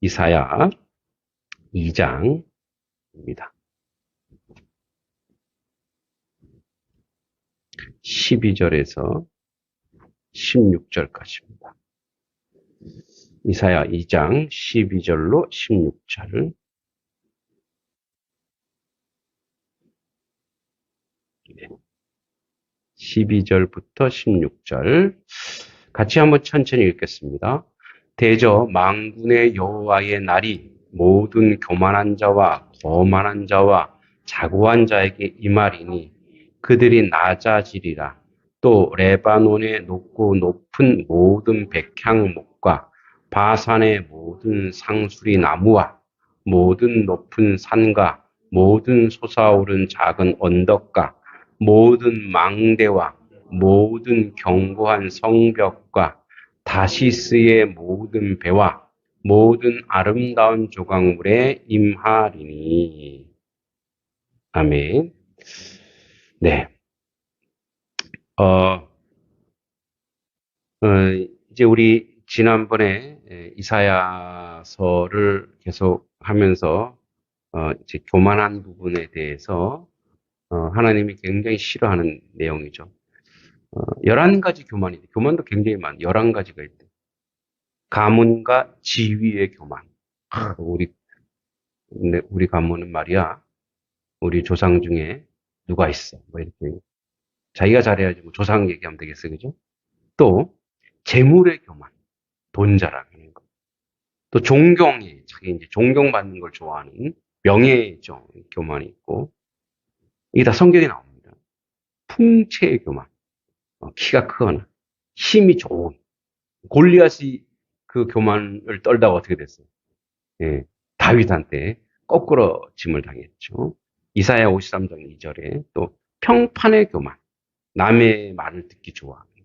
이사야 2장입니다. 12절에서 16절까지입니다. 이사야 2장 12절로 16절. 12절부터 16절. 같이 한번 천천히 읽겠습니다. 대저 만군의 여호와의 날이 모든 교만한 자와 거만한 자와 자고한 자에게 임하리니 그들이 낮아지리라. 또 레바논의 높고 높은 모든 백향목과 바산의 모든 상수리 나무와 모든 높은 산과 모든 솟아오른 작은 언덕과 모든 망대와 모든 견고한 성벽과 다시스의 모든 배와 모든 아름다운 조각물에 임하리니. 아멘. 네. 이제 우리 지난번에 이사야서를 계속 하면서 이제 교만한 부분에 대해서 하나님이 굉장히 싫어하는 내용이죠. 11가지 교만이 돼. 교만도 굉장히 많아. 11가지가 있대. 가문과 지위의 교만. 우리 가문은 말이야, 우리 조상 중에 누가 있어. 뭐 이렇게. 자기가 잘해야지 뭐 조상 얘기하면 되겠어. 그죠? 또, 재물의 교만. 돈 자랑하는 거. 또 존경이, 자기 이제 존경받는 걸 좋아하는 명예의 교만이 있고, 이게 다 성경에 나옵니다. 풍채의 교만. 키가 크거나, 힘이 좋은. 골리앗이 그 교만을 떨다가 어떻게 됐어요? 예, 다윗한테 거꾸로 짐을 당했죠. 이사야 53장 2절에 또 평판의 교만, 남의 말을 듣기 좋아하는 거.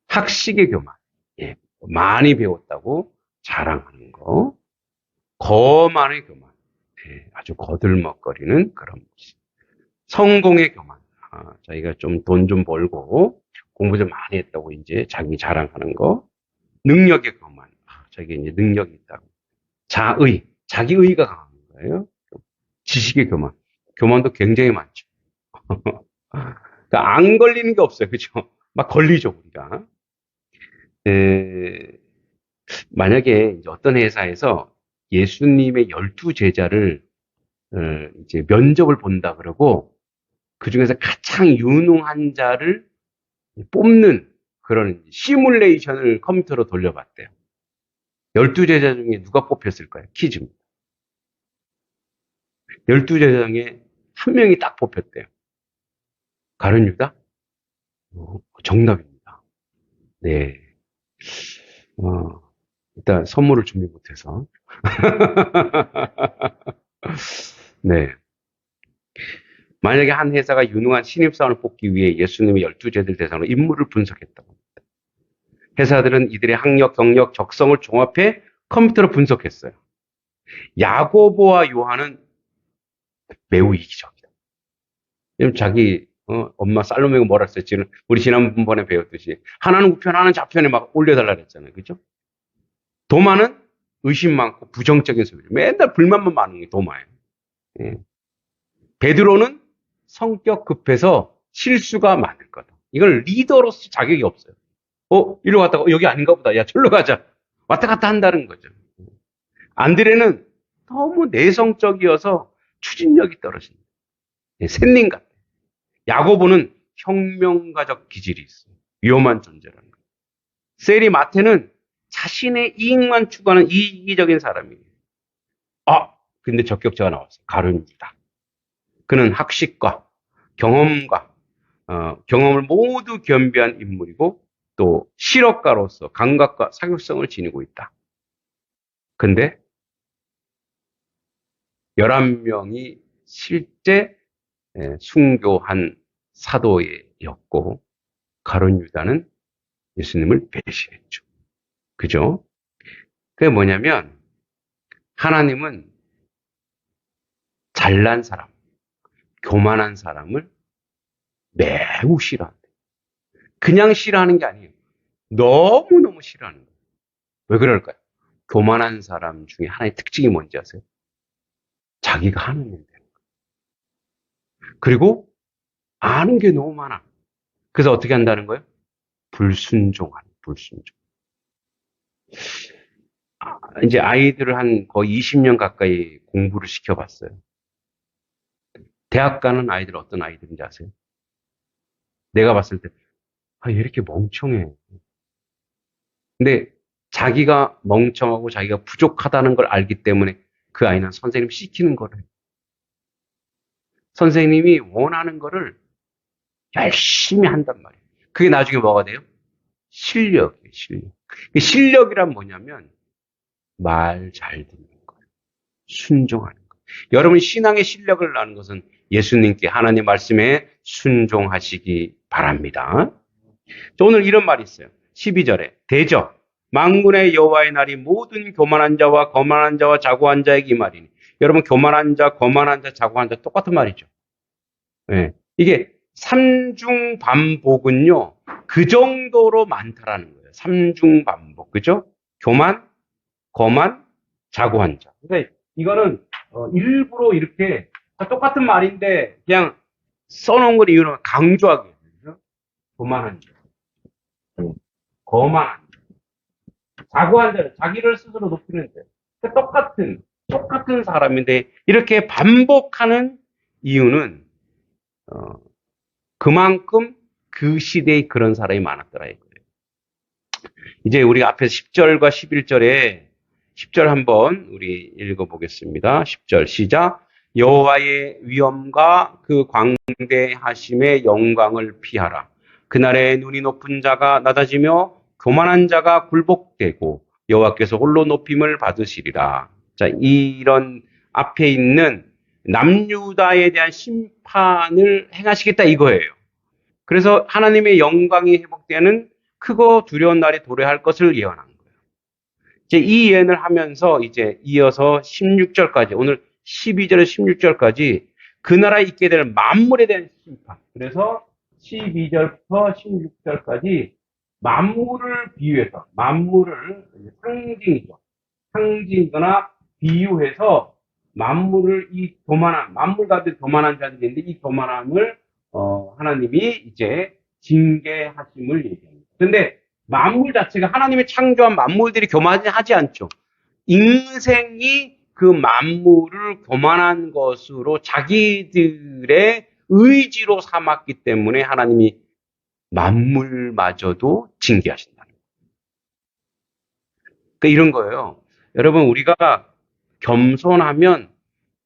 학식의 교만, 예, 많이 배웠다고 자랑하는 거. 거만의 교만, 예, 아주 거들먹거리는 그런 모습. 성공의 교만, 자기가 좀 돈 좀 벌고 공부 좀 많이 했다고 이제 자기 자랑하는 거. 능력의 교만, 자기 이제 능력이 있다고. 자의, 자기 의가 강한 거예요. 지식의 교만, 교만도 굉장히 많죠. 그러니까 안 걸리는 게 없어요, 그렇죠? 막 걸리죠 우리가. 만약에 어떤 회사에서 예수님의 12제자를 이제 면접을 본다 그러고 그 중에서 가장 유능한 자를 뽑는 그런 시뮬레이션을 컴퓨터로 돌려봤대요. 12제자 중에 누가 뽑혔을까요? 퀴즈입니다. 12제자 중에 한 명이 딱 뽑혔대요. 가룟 유다? 정답입니다. 네. 일단 선물을 준비 못해서. 네. 만약에 한 회사가 유능한 신입사원을 뽑기 위해 예수님의 12제자들 대상으로 인물을 분석했다고 합니다. 회사들은 이들의 학력, 경력, 적성을 종합해 컴퓨터로 분석했어요. 야고보와 요한은 매우 이기적이다. 자기 엄마 살로메가 뭐라 했었지? 우리 지난번에 배웠듯이 하나는 우편, 하나는 좌편에 막 올려달라 그랬잖아요. 그죠? 도마는 의심 많고 부정적인 소리. 맨날 불만만 많은 게 도마예요. 예. 베드로는 성격 급해서 실수가 많을 거다. 이걸 리더로서 자격이 없어요. 이리로 갔다가 여기 아닌가 보다. 야, 절로 가자. 왔다 갔다 한다는 거죠. 안드레는 너무 내성적이어서 추진력이 떨어진다. 샌님 같아. 야고보는 혁명가적 기질이 있어요. 위험한 존재라는 거예요. 세리 마테는 자신의 이익만 추구하는 이기적인 사람이에요. 근데 적격자가 나왔어요. 가룟유다. 그는 학식과 경험과 경험을 모두 겸비한 인물이고 또 실업가로서 감각과 사교성을 지니고 있다. 근데 11명이 실제 순교한 사도였고 가룟유다는 예수님을 배신했죠. 그죠? 그게 뭐냐면 하나님은 잘난 사람, 교만한 사람을 매우 싫어한대요. 그냥 싫어하는 게 아니에요. 너무너무 싫어하는 거예요. 왜 그럴까요? 교만한 사람 중에 하나의 특징이 뭔지 아세요? 자기가 하는 일 되는 거예요. 그리고 아는 게 너무 많아. 그래서 어떻게 한다는 거예요? 불순종. 이제 아이들을 한 거의 20년 가까이 공부를 시켜봤어요. 대학 가는 아이들 어떤 아이들인지 아세요? 내가 봤을 때, 아, 얘 이렇게 멍청해. 근데 자기가 멍청하고 자기가 부족하다는 걸 알기 때문에 그 아이는 선생님 시키는 거를 해요. 선생님이 원하는 거를 열심히 한단 말이에요. 그게 나중에 뭐가 돼요? 실력이에요, 실력. 실력이란 뭐냐면 말 잘 듣는 거예요. 순종하는 거예요. 여러분 신앙의 실력을 아는 것은 예수님께 하나님 말씀에 순종하시기 바랍니다. 오늘 이런 말이 있어요. 12절에 대적 만군의 여호와의 날이 모든 교만한 자와 거만한 자와 자고한 자에게 이 말이니. 여러분 교만한 자, 거만한 자, 자고한 자 똑같은 말이죠. 네. 이게 삼중 반복은요. 그 정도로 많다라는 거예요. 삼중 반복. 그죠? 교만, 거만, 자고한 자. 그러니까 이거는 일부러 이렇게 똑같은 말인데 그냥 써놓은 걸 이유는 강조하기 위해서. 그죠? 교만한 자, 거만한 자. 자고한 자는 자기를 스스로 높이는데 똑같은 사람인데 이렇게 반복하는 이유는 그만큼 그 시대에 그런 사람이 많았더라 이거예요. 이제 우리가 앞에서 10절과 11절에 10절 한번 우리 읽어보겠습니다. 10절 시작. 여호와의 위엄과 그 광대하심의 영광을 피하라. 그날에 눈이 높은 자가 낮아지며 교만한 자가 굴복되고 여호와께서 홀로 높임을 받으시리라. 자, 이런 앞에 있는 남유다에 대한 심판을 행하시겠다 이거예요. 그래서 하나님의 영광이 회복되는 크고 두려운 날에 도래할 것을 예언한 거예요. 이제 이 예언을 하면서 이제 이어서 16절까지 오늘 12절에서 16절까지 그 나라에 있게 될 만물에 대한 심판. 그래서 12절부터 16절까지 만물을 비유해서 만물을 상징이죠. 상징이거나 비유해서 만물을 이 교만한 만물 가운데 교만한 자들이 있는데 이 교만함을 하나님이 이제 징계하심을 얘기합니다. 그런데 만물 자체가 하나님의 창조한 만물들이 교만하지 않죠. 인생이 그 만물을 교만한 것으로 자기들의 의지로 삼았기 때문에 하나님이 만물마저도 징계하신다는 거예요. 그러니까 이런 거예요. 여러분 우리가 겸손하면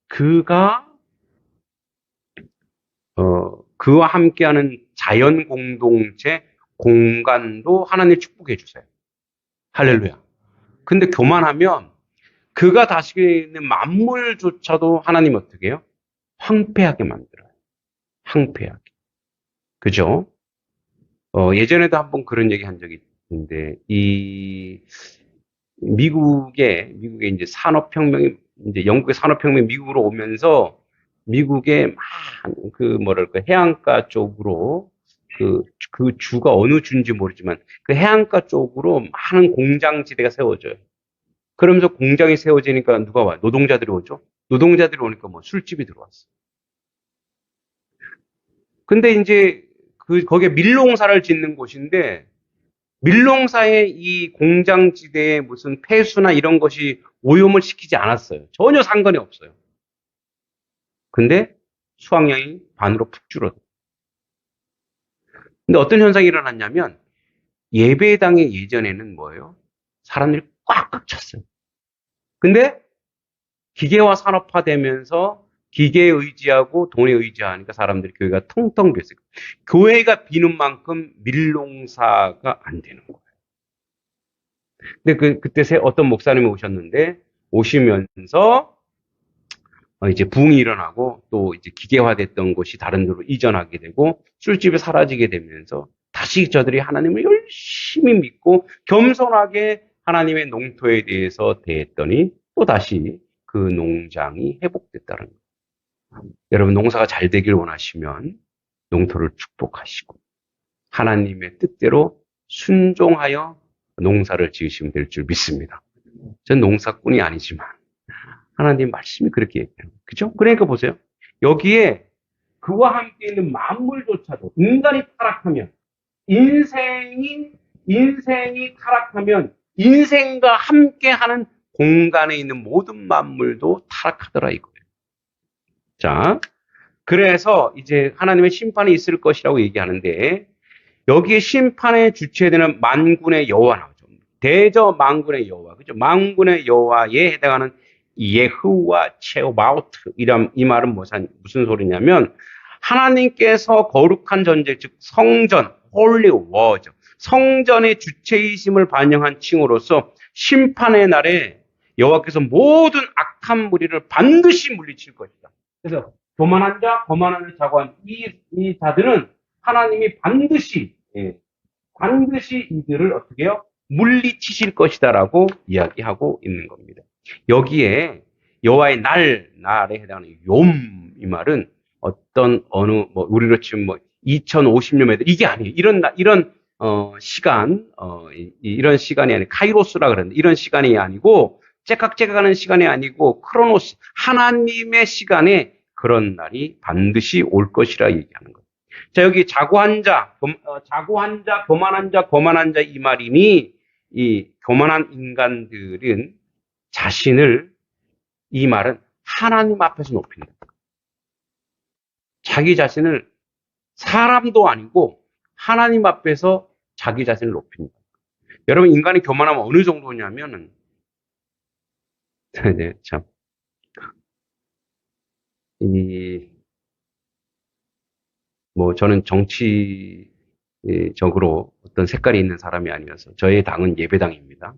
그가 그와 함께하는 자연 공동체 공간도 하나님 축복해 주세요. 할렐루야. 근데 교만하면 그가 다스리는 만물조차도 하나님 어떻게 해요? 황폐하게 만들어요. 황폐하게. 그죠? 예전에도 한번 그런 얘기 한 적이 있는데, 미국에 이제 산업혁명이, 이제 영국의 산업혁명이 미국으로 오면서, 미국의 뭐랄까, 해안가 쪽으로, 그 주가 어느 주인지 모르지만, 그 해안가 쪽으로 많은 공장지대가 세워져요. 그러면서 공장이 세워지니까 누가 와요? 노동자들이 오죠? 노동자들이 오니까 뭐 술집이 들어왔어. 근데 이제 거기에 밀농사를 짓는 곳인데 밀농사에 이 공장지대에 무슨 폐수나 이런 것이 오염을 시키지 않았어요. 전혀 상관이 없어요. 근데 수확량이 반으로 푹 줄어들어요. 근데 어떤 현상이 일어났냐면 예배당에 예전에는 뭐예요? 사람들이 꽉꽉 찼어요. 근데 기계화 산업화되면서 기계에 의지하고 돈에 의지하니까 사람들이 교회가 텅텅 비었어요. 교회가 비는 만큼 밀농사가 안 되는 거예요. 근데 그때 어떤 목사님이 오시면서 이제 부흥이 일어나고 또 이제 기계화됐던 곳이 다른 데로 이전하게 되고 술집이 사라지게 되면서 다시 저들이 하나님을 열심히 믿고 겸손하게 하나님의 농토에 대해서 대했더니 또 다시 그 농장이 회복됐다는 거예요. 여러분 농사가 잘 되길 원하시면 농토를 축복하시고 하나님의 뜻대로 순종하여 농사를 지으시면 될 줄 믿습니다. 전 농사꾼이 아니지만 하나님 말씀이 그렇게 얘기해요. 그죠? 그러니까 보세요. 여기에 그와 함께 있는 만물조차도 인간이 타락하면 인생이 타락하면 인생과 함께하는 공간에 있는 모든 만물도 타락하더라 이거예요. 자, 그래서 이제 하나님의 심판이 있을 것이라고 얘기하는데 여기에 심판의 주체되는 만군의 여호와 나오죠. 대저 만군의 여호와, 그죠? 만군의 여호와에 해당하는 예후와 체오바우트 이 말은 무슨 소리냐면 하나님께서 거룩한 전제, 즉 성전, 홀리 워죠. 성전의 주체이심을 반영한 칭호로서 심판의 날에 여호와께서 모든 악한 무리를 반드시 물리칠 것이다. 그래서 교만한 자, 거만한 자, 자고한 이 자들은 하나님이 반드시 이들을 어떻게 해요? 물리치실 것이다라고 이야기하고 있는 겁니다. 여기에 여호와의 날에 해당하는 욤 이 말은 어떤 우리로 치면 2050년 이게 아니에요. 이런 시간 이런 시간이 아니고 카이로스라 그러는데 이런 시간이 아니고 째깍째깍하는 시간이 아니고 크로노스 하나님의 시간에 그런 날이 반드시 올 것이라 얘기하는 거예요. 자, 여기 자고한 자, 거만한 자 이 말이니 이 교만한 인간들은 자신을 이 말은 하나님 앞에서 높인다. 자기 자신을 사람도 아니고 하나님 앞에서 자기 자신을 높인다. 여러분 인간이 교만하면 어느 정도냐면은 네, 참 저는 정치적으로 어떤 색깔이 있는 사람이 아니어서 저의 당은 예배당입니다.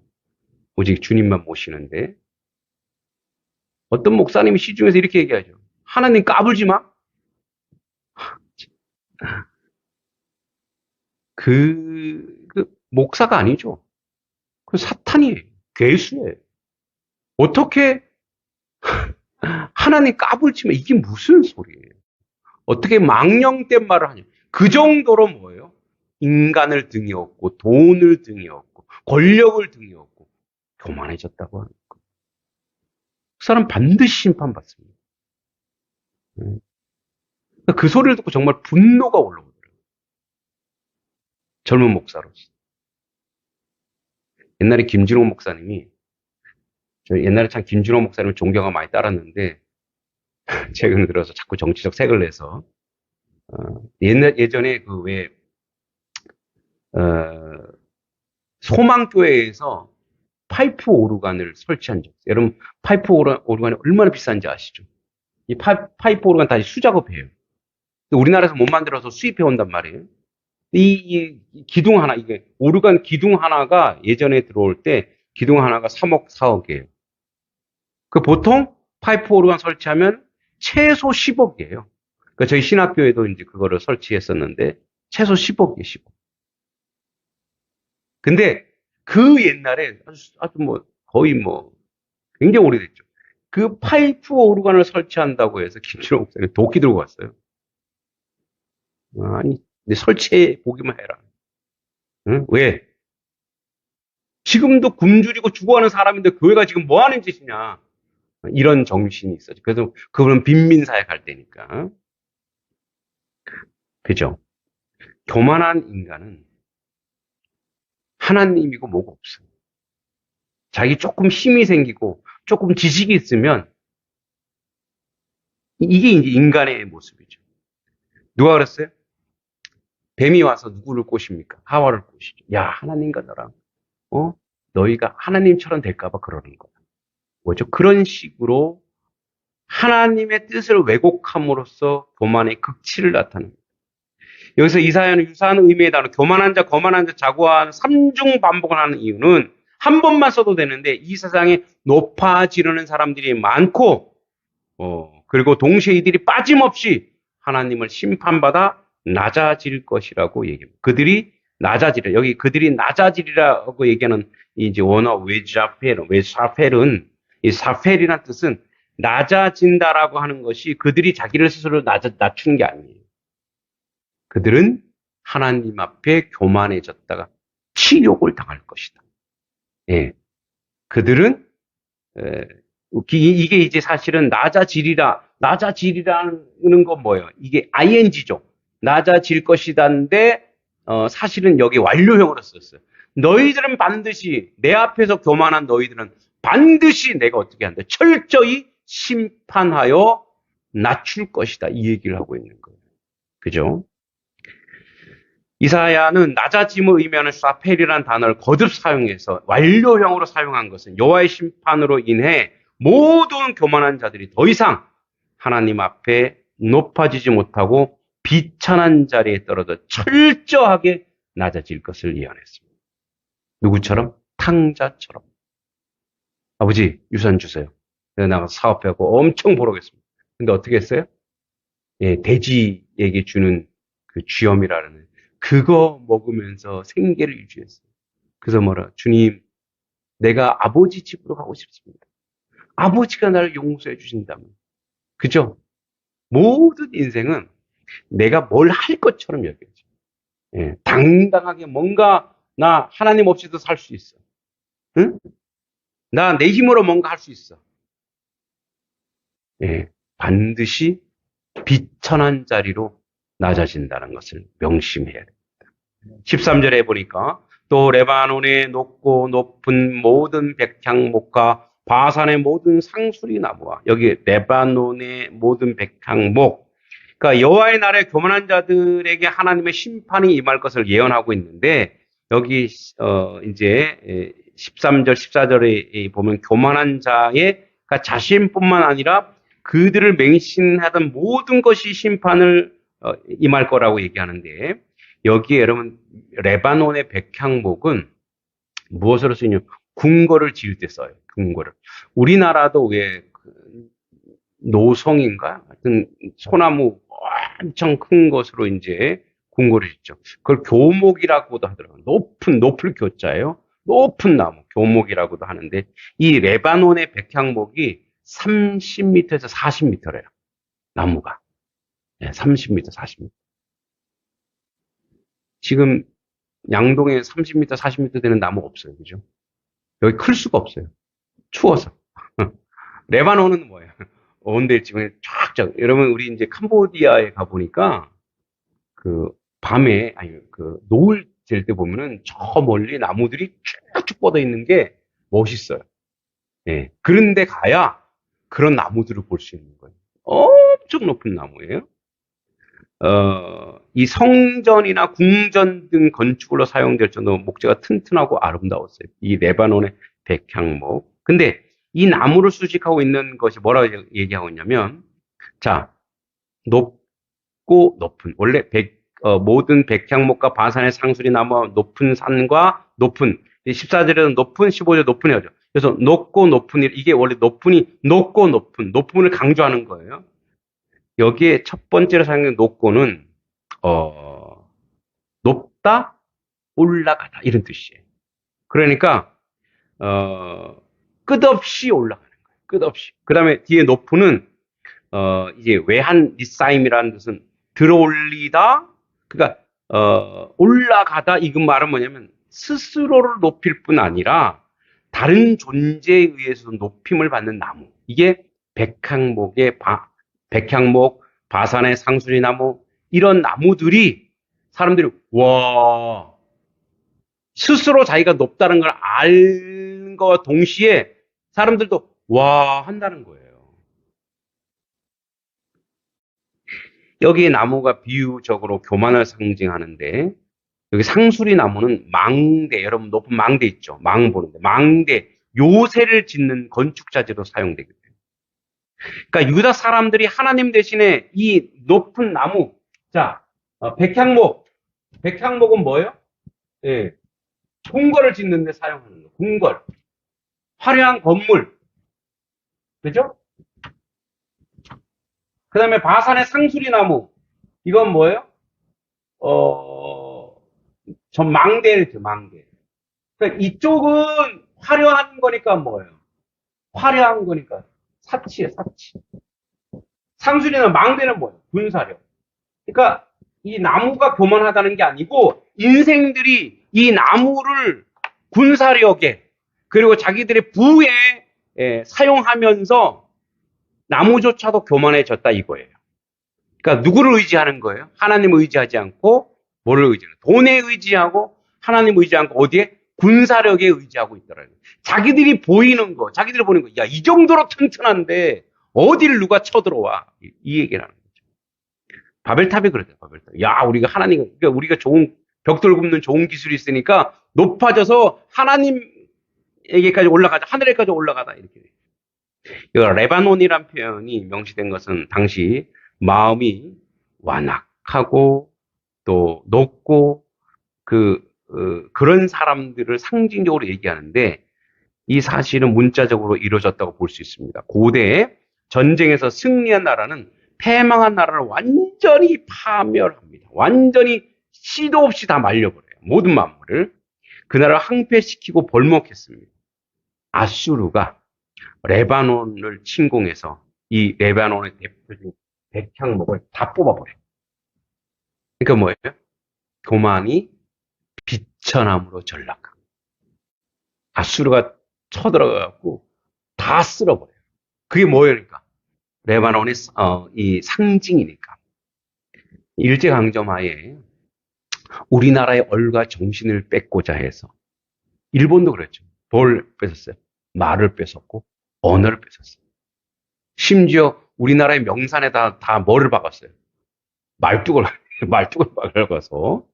오직 주님만 모시는데 어떤 목사님이 시중에서 이렇게 얘기하죠. 하나님 까불지 마. 그 목사가 아니죠. 그 사탄이에요. 괴수예요. 어떻게 하나님 까불지 마. 이게 무슨 소리예요. 어떻게 망령된 말을 하냐. 그 정도로 뭐예요? 인간을 등에 업고 돈을 등에 업고 권력을 등에 업고 교만해졌다고 하는 거예요. 그 사람 반드시 심판받습니다. 그 소리를 듣고 정말 분노가 올라오더라고요. 젊은 목사로서. 옛날에 김진호 목사님이 저 옛날에 참 김진호 목사님을 존경하고 많이 따랐는데 최근 들어서 자꾸 정치적 색을 내서 예전에 소망교회에서 파이프 오르간을 설치한 적 있어요. 여러분 파이프 오르간이 얼마나 비싼지 아시죠? 이 파이프 오르간 다시 수작업해요. 우리나라에서 못 만들어서 수입해 온단 말이에요. 이 기둥 하나, 이게 오르간 기둥 하나가 예전에 들어올 때 기둥 하나가 3억, 4억이에요. 그 보통 파이프 오르간 설치하면 최소 10억이에요. 그러니까 저희 신학교에도 이제 그거를 설치했었는데 최소 10억이에요, 10억. 근데 그 옛날에 아주 거의 굉장히 오래됐죠. 그 파이프 오르간을 설치한다고 해서 김준호 목사님 도끼 들고 왔어요. 아니, 근데 설치해 보기만 해라. 응? 왜? 지금도 굶주리고 죽어가는 사람인데 교회가 지금 뭐 하는 짓이냐. 이런 정신이 있어요. 그래서 그분은 빈민사에 갈 때니까. 그죠? 교만한 인간은 하나님이고 뭐가 없어요. 자기 조금 힘이 생기고 조금 지식이 있으면 이게 이제 인간의 모습이죠. 누가 그랬어요? 뱀이 와서 누구를 꼬십니까? 하와를 꼬시죠. 야, 하나님과 너랑 너희가 하나님처럼 될까봐 그러는 거야. 뭐죠? 그런 식으로 하나님의 뜻을 왜곡함으로써 교만의 극치를 나타냅니다. 여기서 이사야는 유사한 의미의 단어 교만한 자, 거만한 자, 자고한 삼중 반복을 하는 이유는 한 번만 써도 되는데 이 세상에 높아지려는 사람들이 많고 그리고 동시에 이들이 빠짐없이 하나님을 심판받아 낮아질 것이라고 얘기합니다. 그들이 낮아지리라. 여기 그들이 낮아지리라고 얘기하는 이제 원어 웨사펠은 이 사펠이라는 뜻은 낮아진다라고 하는 것이 그들이 자기를 스스로 낮추는 게 아니에요. 그들은 하나님 앞에 교만해졌다가 치욕을 당할 것이다. 예. 그들은 이게 이제 사실은 낮아지리라는 건 뭐예요? 이게 ing죠. 낮아질 것이다인데 사실은 여기 완료형으로 썼어요. 너희들은 반드시 내 앞에서 교만한 너희들은 반드시 내가 어떻게 한다? 철저히 심판하여 낮출 것이다. 이 얘기를 하고 있는 거예요. 그죠? 이사야는 낮아짐을 의미하는 사펠이라는 단어를 거듭 사용해서 완료형으로 사용한 것은 여호와의 심판으로 인해 모든 교만한 자들이 더 이상 하나님 앞에 높아지지 못하고 비천한 자리에 떨어져 철저하게 낮아질 것을 예언했습니다. 누구처럼? 탕자처럼. 아버지 유산 주세요. 내가 나가서 사업하고 엄청 벌어오겠습니다. 근데 어떻게 했어요? 예, 돼지에게 주는 그 쥐염이라는 그거 먹으면서 생계를 유지했어요. 그래서 뭐라? 주님, 내가 아버지 집으로 가고 싶습니다. 아버지가 나를 용서해 주신다면. 그죠? 모든 인생은 내가 뭘 할 것처럼 여겨져. 예, 당당하게 뭔가 나 하나님 없이도 살 수 있어. 응? 나 내 힘으로 뭔가 할 수 있어. 예, 반드시 비천한 자리로 낮아진다는 것을 명심해야 됩니다. 13절에 보니까 또 레바논의 높고 높은 모든 백향목과 바산의 모든 상수리 나무와 여기 레바논의 모든 백향목 그러니까 여호와의 날에 교만한 자들에게 하나님의 심판이 임할 것을 예언하고 있는데 여기 이제 13절 14절에 보면 교만한 자의 그러니까 자신뿐만 아니라 그들을 맹신하던 모든 것이 심판을 임할 거라고 얘기하는데 여기에 여러분 레바논의 백향목은 무엇으로 쓰냐면 궁궐을 지을 때 써요. 궁궐을. 우리나라도 왜 노송인가? 하여튼 소나무 엄청 큰 것으로 이제 궁궐을 짓죠. 그걸 교목이라고도 하더라고요. 높을 교자예요. 높은 나무, 교목이라고도 하는데 이 레바논의 백향목이 30m에서 40m래요. 나무가. 네, 30m, 40m. 지금 양동에 30m, 40m 되는 나무 없어요. 그죠? 여기 클 수가 없어요. 추워서. 레바논은 뭐예요? 온대 지방에 쫙쫙. 여러분, 우리 이제 캄보디아에 가보니까 그 밤에, 아니, 그 노을 질 때 보면은 저 멀리 나무들이 쭉쭉 뻗어 있는 게 멋있어요. 예. 그런데 가야 그런 나무들을 볼 수 있는 거예요. 엄청 높은 나무예요. 이 성전이나 궁전 등 건축으로 사용될 정도로 목재가 튼튼하고 아름다웠어요. 이 레바논의 백향목. 근데 이 나무를 수식하고 있는 것이 뭐라고 얘기하고 있냐면, 자, 높고 높은, 원래 모든 백향목과 바산의 상수리 나무와 높은 산과 높은, 14절에는 높은, 15절 높은 해야죠. 그래서 높고 높은 일, 이게 원래 높은이 높고 높음을 강조하는 거예요. 여기에 첫 번째로 사용된 높고는 높다, 올라가다 이런 뜻이에요. 그러니까 끝없이 올라가는 거예요. 끝없이. 그 다음에 뒤에 높은 이제 외한 리사임이라는 뜻은 들어올리다. 그러니까 올라가다 이 말은 뭐냐면 스스로를 높일 뿐 아니라 다른 존재에 의해서도 높임을 받는 나무. 이게 백향목, 바산의 상수리 나무 이런 나무들이 사람들이 와 스스로 자기가 높다는 걸 아는 것과 동시에 사람들도 와 한다는 거예요. 여기 나무가 비유적으로 교만을 상징하는데 여기 상수리 나무는 망대, 여러분 높은 망대 있죠? 망 보는데 망대, 요새를 짓는 건축자재로 사용되게 돼요. 그러니까 유다 사람들이 하나님 대신에 이 높은 나무, 자, 백향목은 뭐예요? 예, 궁궐을 짓는데 사용하는 거. 궁궐, 화려한 건물, 그죠? 그 다음에 바산의 상수리 나무, 이건 뭐예요? 전 망대죠, 망대. 그러니까 이쪽은 화려한 거니까 뭐예요? 화려한 거니까 사치예요, 사치. 상수리는 망대는 뭐예요? 군사력. 그러니까 이 나무가 교만하다는 게 아니고 인생들이 이 나무를 군사력에 그리고 자기들의 부에 사용하면서 나무조차도 교만해졌다 이거예요. 그러니까 누구를 의지하는 거예요? 하나님을 의지하지 않고 뭐를 의지하는 거예요? 돈에 의지하고 하나님을 의지하지 않고 어디에? 군사력에 의지하고 있더라고요. 자기들이 보이는 거, 자기들이 보는 거, 야, 이 정도로 튼튼한데 어디를 누가 쳐들어와? 이 얘기를 하는 거죠. 바벨탑이 그랬대요, 바벨탑. 야, 우리가 그러니까 우리가 좋은, 벽돌 굽는 좋은 기술이 있으니까 높아져서 하나님에게까지 올라가자, 하늘에까지 올라가다, 이렇게 돼요. 이 레바논이란 표현이 명시된 것은 당시 마음이 완악하고 또 높고 그런 사람들을 상징적으로 얘기하는데 이 사실은 문자적으로 이루어졌다고 볼 수 있습니다. 고대 전쟁에서 승리한 나라는 패망한 나라를 완전히 파멸합니다. 완전히 시도 없이 다 말려버려요. 모든 만물을. 그 나라를 항폐시키고 벌목했습니다. 아수르가 레바논을 침공해서 이 레바논의 대표적인 백향목을 다 뽑아버려요. 그러니까 뭐예요? 교만이 비천함으로 전락한. 아수르가 쳐들어가고 다 쓸어버려요. 그게 뭐예요? 그러니까 레바논의 이 상징이니까. 일제강점하에 우리나라의 얼과 정신을 뺏고자 해서 일본도 그랬죠. 뭘 뺏었어요? 말을 뺏었고 언어를 뺏었어요. 심지어 우리나라의 명산에다 다 뭐를 박았어요? 말뚝을 박아서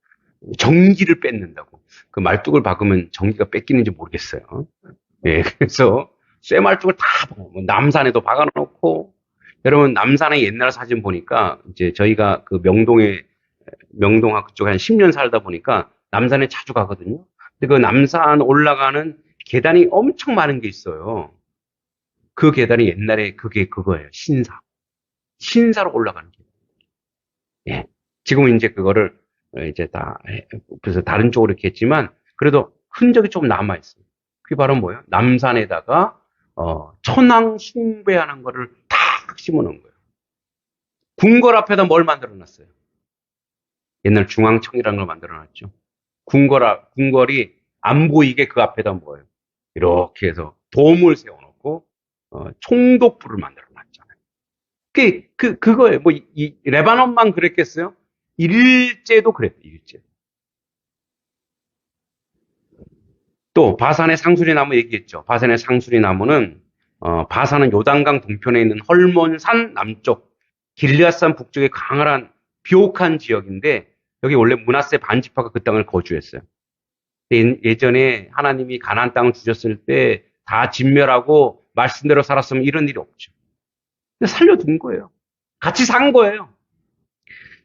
전기를 뺏는다고. 그 말뚝을 박으면 전기가 뺏기는지 모르겠어요. 예, 그래서 쇠말뚝을 다 박아놓고, 남산에도 박아놓고, 여러분, 남산의 옛날 사진 보니까, 이제 저희가 그 명동학 그쪽에 한 10년 살다 보니까 남산에 자주 가거든요. 근데 그 남산 올라가는 계단이 엄청 많은 게 있어요. 그 계단이 옛날에 그게 그거예요. 신사로 올라가는 길. 예. 지금은 이제 그거를 이제 그래서 다른 쪽으로 이렇게 했지만, 그래도 흔적이 좀 남아있어요. 그게 바로 뭐예요? 남산에다가, 천왕 숭배하는 거를 탁 심어놓은 거예요. 궁궐 앞에다 뭘 만들어 놨어요? 옛날 중앙청이라는 걸 만들어 놨죠. 궁궐이 안 보이게 그 앞에다 뭐예요? 이렇게 해서 돔을 세워놓고, 총독부를 만들어 놨잖아요. 그거예요. 뭐, 이 레바논만 그랬겠어요? 일제도 그랬어요, 일제. 또, 바산의 상수리나무 얘기했죠. 바산의 상수리나무는, 바산은 요단강 동편에 있는 헐몬산 남쪽, 길리앗산 북쪽의 강한 비옥한 지역인데, 여기 원래 므낫세 반지파가 그 땅을 거주했어요. 예전에 하나님이 가나안 땅을 주셨을 때 다 진멸하고 말씀대로 살았으면 이런 일이 없죠. 근데 살려둔 거예요. 같이 산 거예요.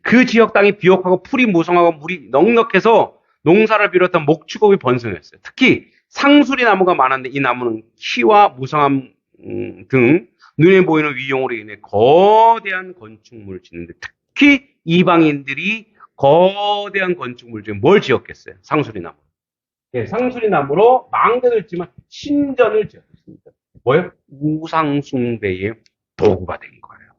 그 지역 땅이 비옥하고 풀이 무성하고 물이 넉넉해서 농사를 비롯한 목축업이 번성했어요. 특히 상수리 나무가 많았는데 이 나무는 키와 무성함 등 눈에 보이는 위용으로 인해 거대한 건축물을 짓는데 특히 이방인들이 거대한 건축물 중에 뭘 지었겠어요? 상수리 나무. 예, 상수리 나무로 망대도 있지만 신전을 지었습니다. 뭐예요? 우상숭배의 도구가 된 거예요.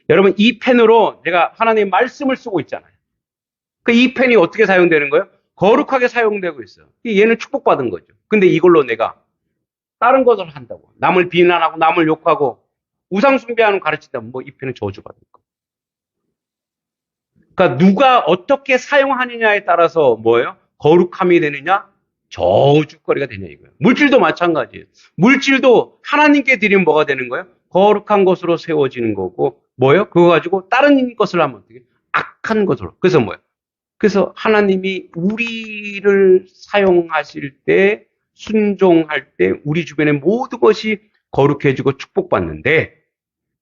여러분, 이 펜으로 제가 하나님의 말씀을 쓰고 있잖아요. 이 펜이 어떻게 사용되는 거예요? 거룩하게 사용되고 있어요. 얘는 축복받은 거죠. 근데 이걸로 내가 다른 것을 한다고. 남을 비난하고 남을 욕하고 우상숭배하는 가르친다면 이 펜은 저주받을 거예요. 그러니까 누가 어떻게 사용하느냐에 따라서 뭐예요? 거룩함이 되느냐? 저주거리가 되냐 이거예요. 물질도 마찬가지예요. 물질도 하나님께 드리면 뭐가 되는 거예요? 거룩한 것으로 세워지는 거고 뭐예요? 그거 가지고 다른 것을 하면 어떻게? 악한 것으로. 그래서 뭐예요? 그래서 하나님이 우리를 사용하실 때 순종할 때 우리 주변의 모든 것이 거룩해지고 축복받는데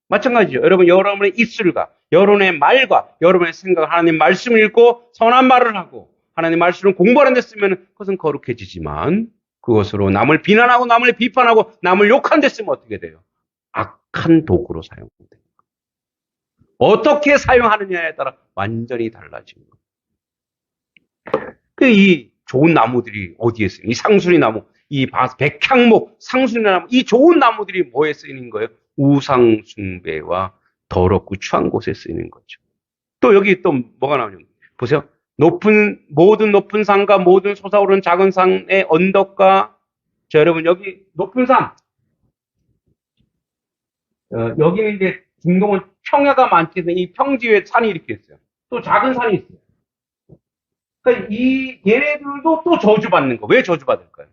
마찬가지죠. 여러분, 여러분의 입술과 여러분의 말과 여러분의 생각, 하나님 말씀을 읽고 선한 말을 하고 하나님 말씀을 공부하는 데 쓰면 그것은 거룩해지지만 그것으로 남을 비난하고 남을 비판하고 남을 욕하는 데 쓰면 어떻게 돼요? 악한 도구로 사용됩니다. 어떻게 사용하느냐에 따라 완전히 달라지는 거예요. 이 좋은 나무들이 어디에 쓰이는 이 상수리 나무, 이 백향목, 상수리 나무, 이 좋은 나무들이 뭐에 쓰이는 거예요? 우상 숭배와 더럽고 추한 곳에 쓰이는 거죠. 또 여기 또 뭐가 나오냐면 보세요. 모든 높은 산과 모든 솟아오르는 작은 산의 언덕과 자, 여러분, 여기 높은 산, 여기는 이제 중동은 평야가 많기 때문에 이 평지 위에 산이 이렇게 있어요. 또 작은 산이 있어요. 그러니까 얘네들도 또 저주받는 거. 왜 저주받을까요?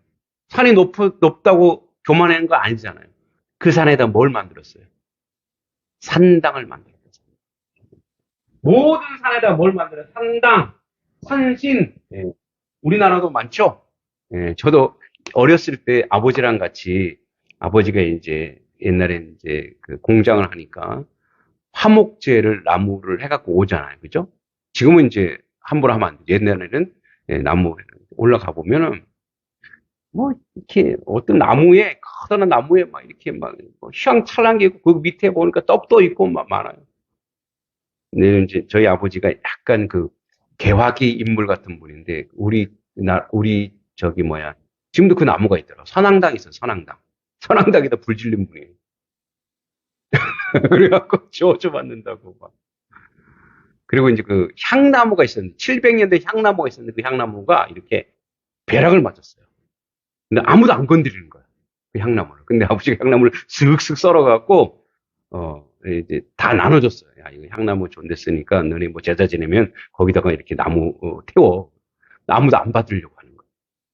산이 높다고 교만하는 거 아니잖아요. 그 산에다 뭘 만들었어요? 산당을 만들었어요. 모든 산에다 뭘 만들어요? 산당, 산신. 예, 우리나라도 많죠? 예, 저도 어렸을 때 아버지랑 같이, 아버지가 이제 옛날에 이제 그 공장을 하니까 화목제를 나무를 해갖고 오잖아요. 그죠? 지금은 이제 함부로 하면 안 돼. 옛날에는 나무 올라가 보면은 뭐 이렇게 어떤 나무에 커다란 나무에 막 이렇게 막 휘황찬란한 게 있고 그 밑에 보니까 떡도 있고 막 많아요. 근데 이제 저희 아버지가 약간 그 개화기 인물 같은 분인데 우리 저기 뭐야 지금도 그 나무가 있더라고. 선앙당 있어 선앙당. 선앙당에다 불 질린 분이에요. 그래갖고 저주받는다고 막. 그리고 이제 그 향나무가 있었는데 700년대 향나무가 있었는데 그 향나무가 이렇게 벼락을 맞았어요. 근데 아무도 안 건드리는 거야. 그 향나무를. 근데 아버지가 향나무를 슥슥 썰어갖고 이제 다 나눠줬어요. 야, 이거 향나무 좋은데 쓰니까 너네 뭐 제자 지내면 거기다가 이렇게 나무 태워. 아무도 안 받으려고 하는 거야.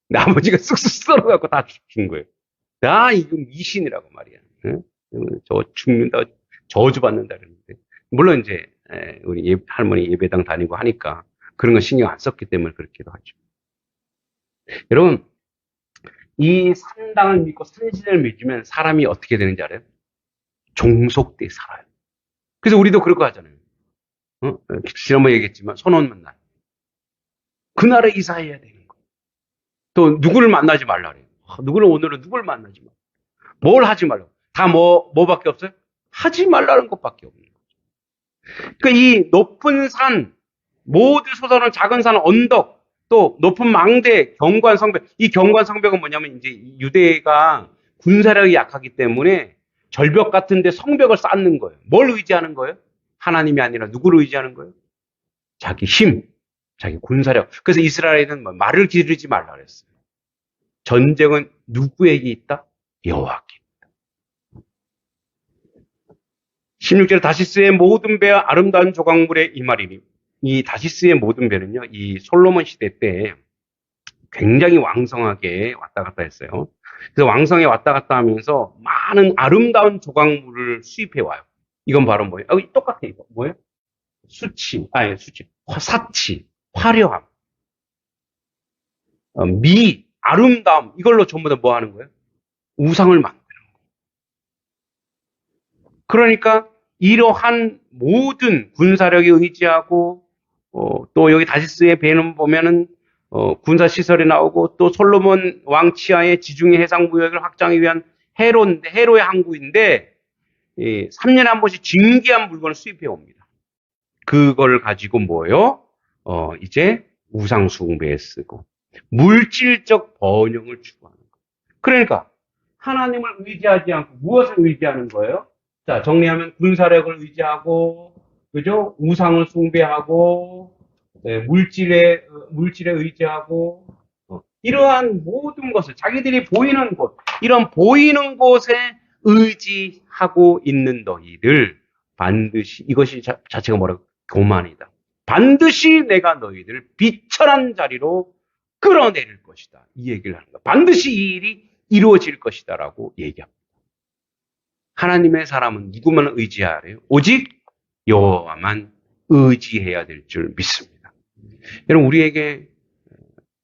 근데 아버지가 쓱쓱 썰어갖고 다 준 거예요. 야, 이거 미신이라고 말이야. 응? 저 죽는다, 저주받는다 그러는데. 물론 이제 우리 할머니 예배당 다니고 하니까 그런 거 신경 안 썼기 때문에 그렇기도 하죠. 여러분, 이 산당을 믿고 산신을 믿으면 사람이 어떻게 되는지 알아요? 종속돼 살아요. 그래서 우리도 그럴 거 하잖아요. 지난번에 얘기했지만 손혼만 날. 그날에 이사해야 되는 거예요. 또 누구를 만나지 말라 그래요. 오늘은 누구를 만나지 마. 뭘 하지 말라고. 다 뭐밖에 없어요? 하지 말라는 것밖에 없는 거죠. 그러니까 이 높은 산, 모두 솟아오른 작은 산, 언덕, 또 높은 망대, 경관 성벽. 이 경관 성벽은 뭐냐면 이제 유대가 군사력이 약하기 때문에 절벽 같은데 성벽을 쌓는 거예요. 뭘 의지하는 거예요? 하나님이 아니라 누구를 의지하는 거예요? 자기 힘, 자기 군사력. 그래서 이스라엘은 말을 기르지 말라 그랬어요. 전쟁은 누구에게 있다? 여호와께. 16절 다시스의 모든 배와 아름다운 조각물의 이 말이니 이 다시스의 모든 배는요. 이 솔로몬 시대 때 굉장히 왕성하게 왔다 갔다 했어요. 그래서 왕성에 왔다 갔다 하면서 많은 아름다운 조각물을 수입해 와요. 이건 바로 뭐예요? 똑같아 이거. 뭐예요? 사치, 화려함, 아름다움 이걸로 전부 다 뭐 하는 거예요? 우상을 만드는 거예요. 그러니까 이러한 모든 군사력에 의지하고 또 여기 다시스의 배는 보면은 군사 시설이 나오고 또 솔로몬 왕 치하의 지중해 해상 무역을 확장하기 위한 해로의 항구인데 3년에 한 번씩 진귀한 물건을 수입해 옵니다. 그걸 가지고 뭐요? 이제 우상 숭배에 쓰고 물질적 번영을 추구하는 거예요. 그러니까 하나님을 의지하지 않고 무엇을 의지하는 거예요? 자, 정리하면 군사력을 의지하고 그죠? 우상을 숭배하고 물질에 의지하고 이러한 모든 것을 자기들이 보이는 곳, 이런 보이는 곳에 의지하고 있는 너희들 반드시 이것이 자체가 뭐라고? 교만이다. 반드시 내가 너희들을 비천한 자리로 끌어내릴 것이다. 이 얘기를 하는 거야. 반드시 이 일이 이루어질 것이다라고 얘기합니다. 하나님의 사람은 누구만 의지해야 해요? 오직 여호와만 의지해야 될 줄 믿습니다. 여러분 우리에게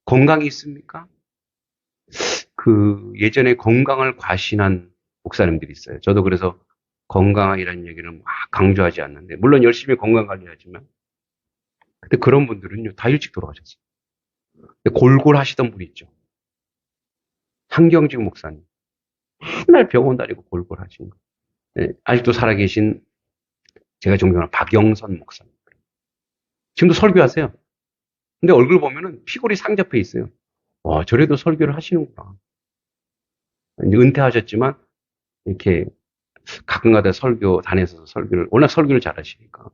건강이 있습니까? 예전에 건강을 과신한 목사님들이 있어요. 저도 그래서 건강이라는 얘기를 막 강조하지 않는데 물론 열심히 건강 관리하지만 근데 그런 분들은요 다 일찍 돌아가셨어요. 골골 하시던 분이 있죠. 한경직 목사님. 맨날 병원 다니고 골골 하신 거. 네, 아직도 살아계신 제가 존경하는 박영선 목사님. 지금도 설교하세요. 근데 얼굴 보면은 피골이 상접해 있어요. 와, 저래도 설교를 하시는구나. 이제 은퇴하셨지만 이렇게 가끔가다 다녀서 워낙 설교를 잘하시니까.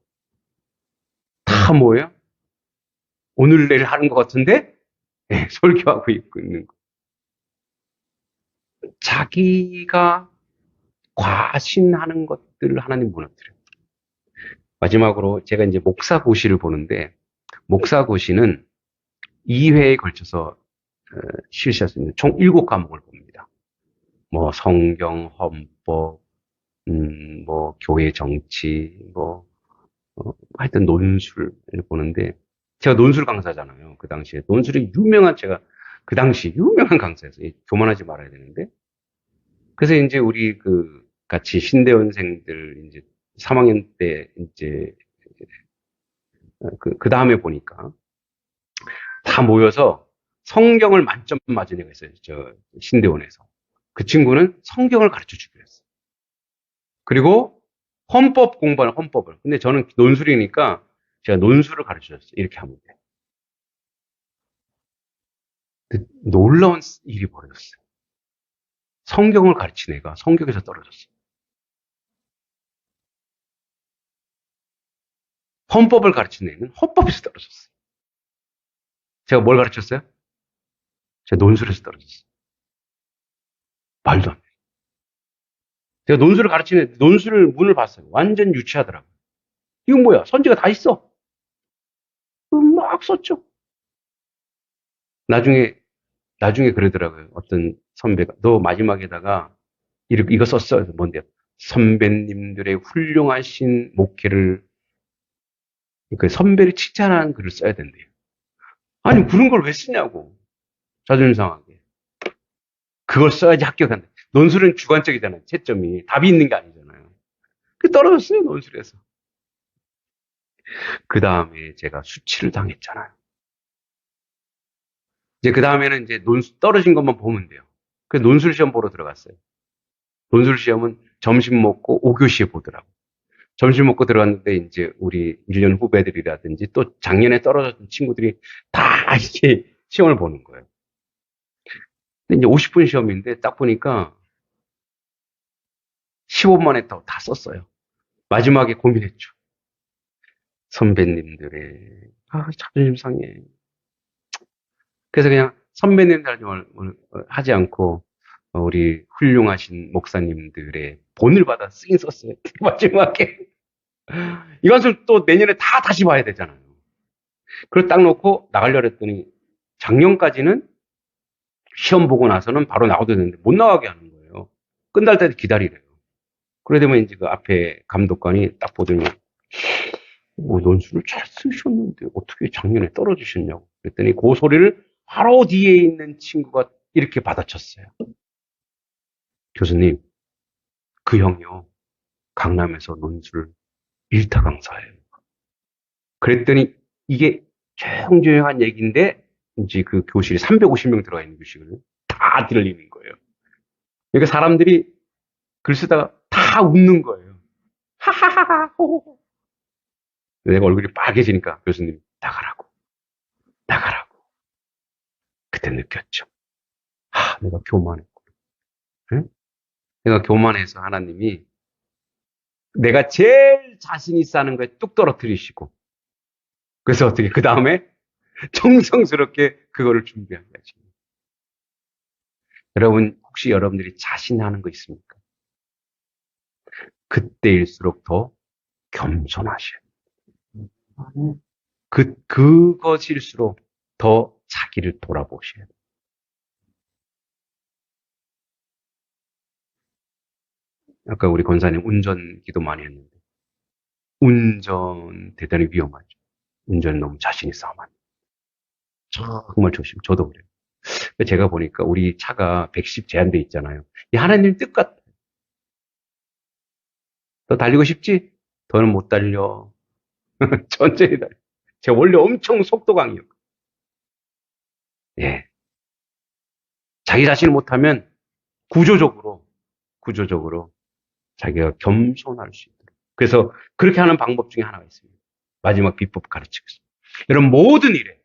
다 뭐예요? 오늘 내일 하는 것 같은데? 네, 설교하고 있는 거. 자기가 과신하는 것들을 하나님 무너뜨려요. 마지막으로 제가 이제 목사고시를 보는데, 목사고시는 2회에 걸쳐서 실시할 수 있는 총 7과목을 봅니다. 뭐 성경, 헌법, 뭐 교회 정치, 뭐 하여튼 논술을 보는데, 제가 논술 강사잖아요. 그 당시에 논술이 유명한, 제가 그 당시 유명한 강사였어요. 교만하지 말아야 되는데. 그래서 이제 우리 그 같이 신대원생들 이제 3학년 때 이제 그 다음에 보니까 다 모여서 성경을 만점 맞은 애가 있어요. 저 신대원에서. 그 친구는 성경을 가르쳐 주기로 했어요. 그리고 헌법 공부하는 헌법을. 근데 저는 논술이니까 제가 논술을 가르쳐 줬어요. 이렇게 하면 돼. 놀라운 일이 벌어졌어요. 성경을 가르친 애가 성경에서 떨어졌어요. 헌법을 가르친 애는 헌법에서 떨어졌어요. 제가 뭘 가르쳤어요? 제가 논술에서 떨어졌어요. 말도 안 돼요. 제가 논술을 가르치는 논술 문을 봤어요. 완전 유치하더라고요. 이건 뭐야? 선지가 다 있어. 막 썼죠. 나중에 그러더라고요. 어떤 선배가. 너 마지막에다가 이거 썼어. 뭔데요? 선배님들의 훌륭하신 목회를, 그 선배를 칭찬하는 글을 써야 된대요. 아니, 그런 걸 왜 쓰냐고. 자존심 상하게. 그걸 써야지 합격한다. 논술은 주관적이잖아요. 채점이. 답이 있는 게 아니잖아요. 그 떨어졌어요, 논술에서. 그 다음에 제가 수치를 당했잖아요. 이제 그 다음에는 이제 떨어진 것만 보면 돼요. 그 논술 시험 보러 들어갔어요. 논술 시험은 점심 먹고 5교시에 보더라고. 점심 먹고 들어갔는데 이제 우리 1년 후배들이라든지 또 작년에 떨어졌던 친구들이 다 이렇게 시험을 보는 거예요. 근데 이제 50분 시험인데 딱 보니까 15분 만에 다 썼어요. 마지막에 고민했죠. 선배님들의, 자존심 상해. 그래서 그냥 선배님들 하지 않고 우리 훌륭하신 목사님들의 본을 받아 쓰긴 썼어요. 마지막에. 이것을 또 내년에 다 다시 봐야 되잖아요. 그걸 딱 놓고 나가려고 했더니 작년까지는 시험 보고 나서는 바로 나가도 되는데 못 나가게 하는 거예요. 끝날 때도 기다리래요. 그래 되면 이제 그 앞에 감독관이 딱 보더니 논술을 잘 쓰셨는데 어떻게 작년에 떨어지셨냐고 그랬더니 그 소리를 바로 뒤에 있는 친구가 이렇게 받아쳤어요. 교수님, 그 형이요. 강남에서 논술 1타 강사예요. 그랬더니 이게 조용조용한 얘기인데 이제 그 교실에 350명 들어가 있는 교실을 다 들리는 거예요. 그러니까 사람들이 글 쓰다가 다 웃는 거예요. 하하하하 호호호. 내가 얼굴이 빨개지니까 교수님 나가라고. 나가라고. 그때 느꼈죠. 내가 교만했고. 응? 내가 교만해서 하나님이 내가 제일 자신 있어 하는 거에 뚝 떨어뜨리시고 그래서 어떻게 그 다음에 정성스럽게 그거를 준비한 거지. 여러분 혹시 여러분들이 자신하는 거 있습니까? 그때일수록 더 겸손하셔야 돼요. 그것일수록 더 자기를 돌아보셔야 돼요. 아까 우리 권사님 운전 기도 많이 했는데 운전 대단히 위험하죠. 운전 너무 자신 있어 하면 정말 조심. 저도 그래요. 제가 보니까 우리 차가 110 제한돼 있잖아요. 이 하나님 뜻 같아. 더 달리고 싶지? 더는 못 달려. 천천히 달려. 제가 원래 엄청 속도 강이었고. 예. 자기 자신을 못하면 구조적으로 자기가 겸손할 수 있도록. 그래서 그렇게 하는 방법 중에 하나가 있습니다. 마지막 비법 가르치겠습니다. 여러분 모든 일에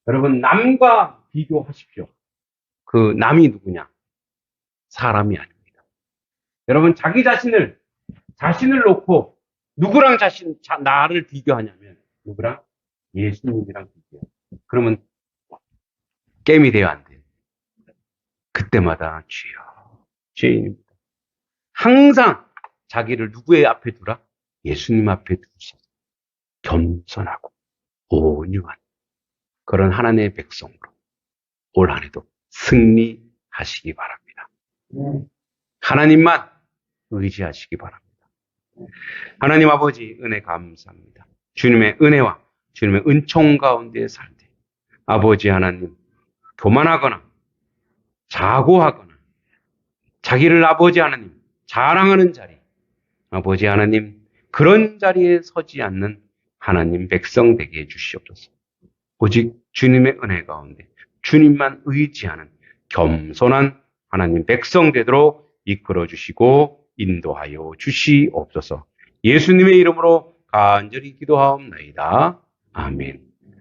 여러분 남과 비교하십시오. 그 남이 누구냐? 사람이 아닙니다. 여러분 자기 자신을 놓고 누구랑 나를 비교하냐면 누구랑? 예수님이랑 비교해요. 그러면 게임이 돼요, 안 돼요? 그때마다 주여, 죄인입니다. 항상 자기를 누구의 앞에 두라? 예수님 앞에 두셔서 겸손하고 온유한 그런 하나님의 백성으로 올 한 해도 승리하시기 바랍니다. 하나님만 의지하시기 바랍니다. 하나님 아버지 은혜 감사합니다. 주님의 은혜와 주님의 은총 가운데 살 때 아버지 하나님 교만하거나 자고하거나 자기를 아버지 하나님 자랑하는 자리 아버지 하나님 그런 자리에 서지 않는 하나님 백성 되게 해주시옵소서. 오직 주님의 은혜 가운데 주님만 의지하는 겸손한 하나님 백성 되도록 이끌어 주시고 인도하여 주시옵소서. 예수님의 이름으로 간절히 기도하옵나이다. 아멘.